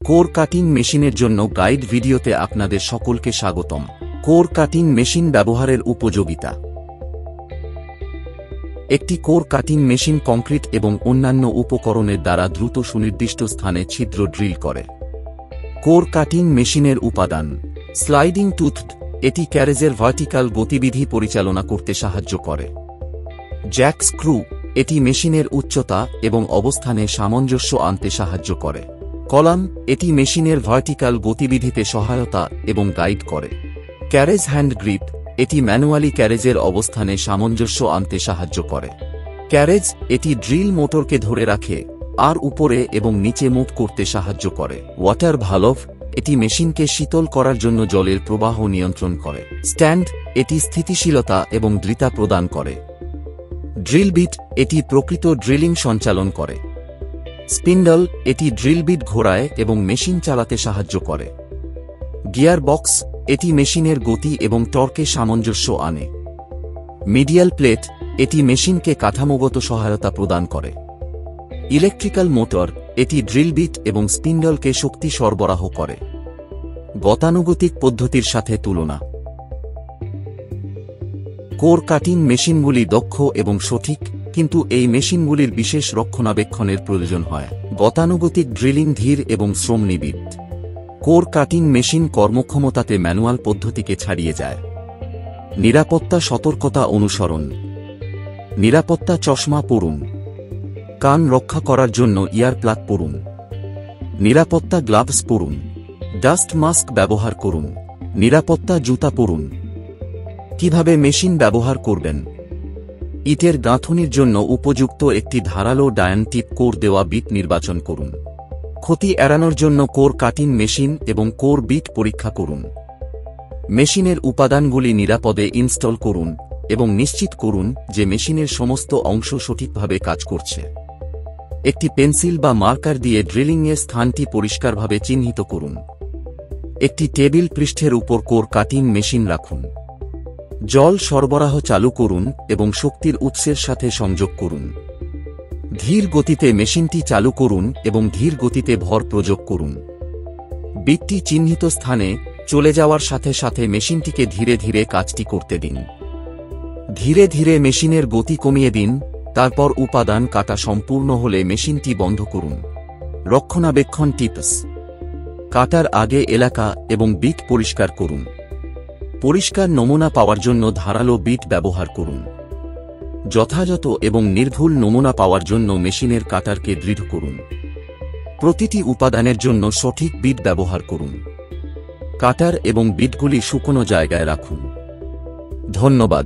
Core cutting মেশিনের জন্য guide ভিডিওতে আপনাদের সকলকে স্বাগতম। কোর কাটিং মেশিন ব্যবহারের উপযোগিতা। একটি কোর কাটিং মেশিন কংক্রিট এবং অন্যান্য উপকরণের দ্বারা দ্রুত সুনির্দিষ্ট স্থানে ছিদ্র ড্রিল করে। কোর কাটিং মেশিনের উপাদান: স্লাইডিং টুথ, এটি ক্যারেজের ভার্টিক্যাল গতিবিধি পরিচালনা করতে সাহায্য করে। জ্যাক স্ক্রু, এটি মেশিনের উচ্চতা এবং অবস্থানে সামঞ্জস্য আনতে সাহায্য করে। কলাম, এটি মেশিনের ভার্টিক্যাল গতিবিধিতে সহায়তা এবং গাইড করে। ক্যারেজ হ্যান্ড গ্রিপ, এটি ম্যানুয়ালি ক্যারেজের অবস্থানে সামঞ্জস্য আনতে সাহায্য করে। ক্যারেজ, এটি ড্রিল মোটরকে ধরে রাখে আর উপরে এবং নিচে মুভ করতে সাহায্য করে। ওয়াটার ভালভ, এটি মেশিনকে শীতল করার জন্য জলের প্রবাহ নিয়ন্ত্রণ করে। স্ট্যান্ড, এটি স্থিতিশীলতা এবং দৃঢ়তা প্রদান করে। ড্রিল বিট, এটি প্রকৃত ড্রিলিং সঞ্চালন করে। স্পিন্ডল, এটি ড্রিল বিট ঘোরায় এবং মেশিন চালাতে সাহায্য করে। গিয়ার বক্স, এটি মেশিনের গতি এবং টর্কে সামঞ্জস্য আনে। মিডিয়াল প্লেট, এটি মেশিনকে কাঠামোগত সহায়তা প্রদান করে। ইলেকট্রিক্যাল মোটর, এটি ড্রিল বিট এবং স্পিন্ডলকে শক্তি সরবরাহ করে। গতানুগতিক পদ্ধতির সাথে তুলনা। কোর কাটিং মেশিনগুলি দক্ষ এবং সঠিক, কিন্তু এই মেশিনগুলির বিশেষ রক্ষণাবেক্ষণের প্রয়োজন হয়। গতানুগতিক ড্রিলিং ধীর এবং শ্রমনিবিড়। কোর কাটিং মেশিন কর্মক্ষমতাতে ম্যানুয়াল পদ্ধতিকে ছাড়িয়ে যায়। নিরাপত্তা সতর্কতা অনুসরণ। নিরাপত্তা চশমা পরুন। কান রক্ষা করার জন্য ইয়ার প্লাগ পরুন। নিরাপত্তা গ্লাভস পরুন। ডাস্ট মাস্ক ব্যবহার করুন। নিরাপত্তা জুতা পরুন। কিভাবে মেশিন ব্যবহার করবেন? ইটের গাঁথনির জন্য উপযুক্ত একটি ধারালো ডায়ান্টিপ কোর দেওয়া বিট নির্বাচন করুন। ক্ষতি এড়ানোর জন্য কোর কাটিং মেশিন এবং কোর বিট পরীক্ষা করুন। মেশিনের উপাদানগুলি নিরাপদে ইনস্টল করুন এবং নিশ্চিত করুন যে মেশিনের সমস্ত অংশ সঠিকভাবে কাজ করছে। একটি পেন্সিল বা মার্কার দিয়ে ড্রিলিংয়ের স্থানটি পরিষ্কারভাবে চিহ্নিত করুন। একটি টেবিল পৃষ্ঠের উপর কোর কাটিং মেশিন রাখুন। জল সরবরাহ চালু করুন এবং শক্তির উৎসের সাথে সংযোগ করুন। ধীর গতিতে মেশিনটি চালু করুন এবং ধীর গতিতে ভর প্রয়োগ করুন। বিটটি চিহ্নিত স্থানে চলে যাওয়ার সাথে সাথে মেশিনটিকে ধীরে ধীরে কাজটি করতে দিন। ধীরে ধীরে মেশিনের গতি কমিয়ে দিন, তারপর উপাদান কাটা সম্পূর্ণ হলে মেশিনটি বন্ধ করুন। রক্ষণাবেক্ষণ টিপস: কাটার আগে এলাকা এবং বিট পরিষ্কার করুন। পরিষ্কার নমুনা পাওয়ার জন্য ধারালো বিট ব্যবহার করুন। যথাযথ এবং নির্ভুল নমুনা পাওয়ার জন্য মেশিনের কাটারকে দৃঢ় করুন। প্রতিটি উপাদানের জন্য সঠিক বিট ব্যবহার করুন। কাটার এবং বিটগুলি শুকনো জায়গায় রাখুন। ধন্যবাদ।